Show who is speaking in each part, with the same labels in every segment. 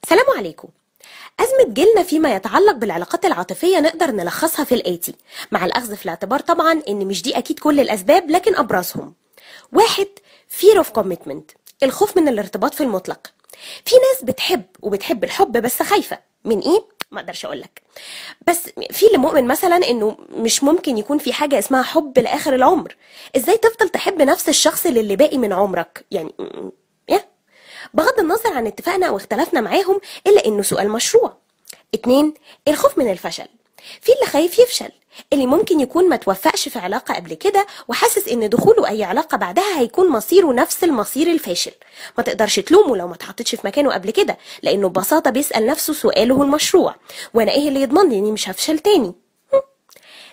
Speaker 1: سلام عليكم. أزمة جيلنا فيما يتعلق بالعلاقات العاطفية نقدر نلخصها في الآتي، مع الأخذ في الاعتبار طبعا إن مش دي أكيد كل الأسباب لكن أبرزهم. واحد، fear of commitment، الخوف من الارتباط في المطلق. في ناس بتحب الحب بس خايفة من إيه؟ ما اقدرش اقولك. بس في اللي مؤمن مثلا انه مش ممكن يكون في حاجة اسمها حب لاخر العمر. ازاي تفضل تحب نفس الشخص اللي باقي من عمرك يعني؟ بغض النظر عن اتفاقنا او اختلفنا معاهم الا انه سؤال مشروع. اتنين، الخوف من الفشل. في اللي خايف يفشل، اللي ممكن يكون ما توفقش في علاقة قبل كده وحاسس ان دخوله اي علاقة بعدها هيكون مصيره نفس المصير الفاشل. ما تقدرش تلومه لو ما اتحطتش في مكانه قبل كده، لانه ببساطة بيسأل نفسه سؤاله المشروع: وانا ايه اللي يضمن لي اني مش هفشل تاني؟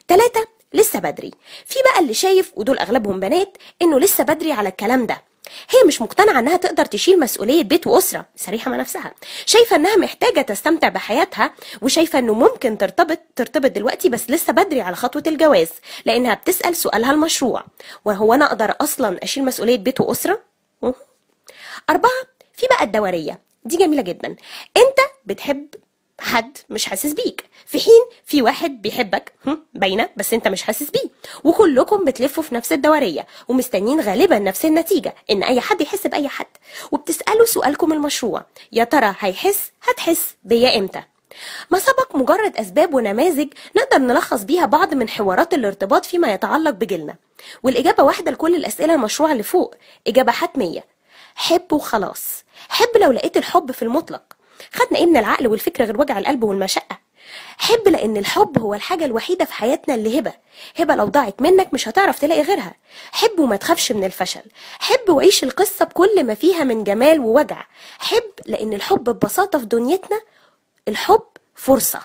Speaker 1: تلاتة، لسه بدري. في بقى اللي شايف، ودول اغلبهم بنات، انه لسه بدري على الكلام ده. هي مش مقتنعة انها تقدر تشيل مسؤولية بيت واسرة، صريحة مع نفسها. شايفة انها محتاجة تستمتع بحياتها، وشايفة انه ممكن ترتبط دلوقتي بس لسه بدري على خطوة الجواز، لانها بتسأل سؤالها المشروع: وهو انا اقدر اصلا اشيل مسؤولية بيت واسرة؟ أربعة، في بقى الدورية. دي جميلة جدا. انت بتحب حد مش حاسس بيك، في حين في واحد بيحبك باينه بس انت مش حاسس بيه، وكلكم بتلفوا في نفس الدوريه ومستنيين غالبا نفس النتيجه، ان اي حد يحس باي حد، وبتسالوا سؤالكم المشروع: يا ترى هتحس بيا امتى؟ ما سبق مجرد اسباب ونماذج نقدر نلخص بيها بعض من حوارات الارتباط فيما يتعلق بجيلنا، والاجابه واحده لكل الاسئله المشروعه اللي فوق، اجابه حتميه: حب وخلاص. حب لو لقيت الحب في المطلق. خدنا ايه من العقل والفكر غير وجع القلب والمشقة؟ حب لان الحب هو الحاجة الوحيدة في حياتنا اللي هبة لو ضاعت منك مش هتعرف تلاقي غيرها. حب وما تخافش من الفشل. حب وعيش القصة بكل ما فيها من جمال ووجع. حب لان الحب ببساطة في دنيتنا الحب فرصة.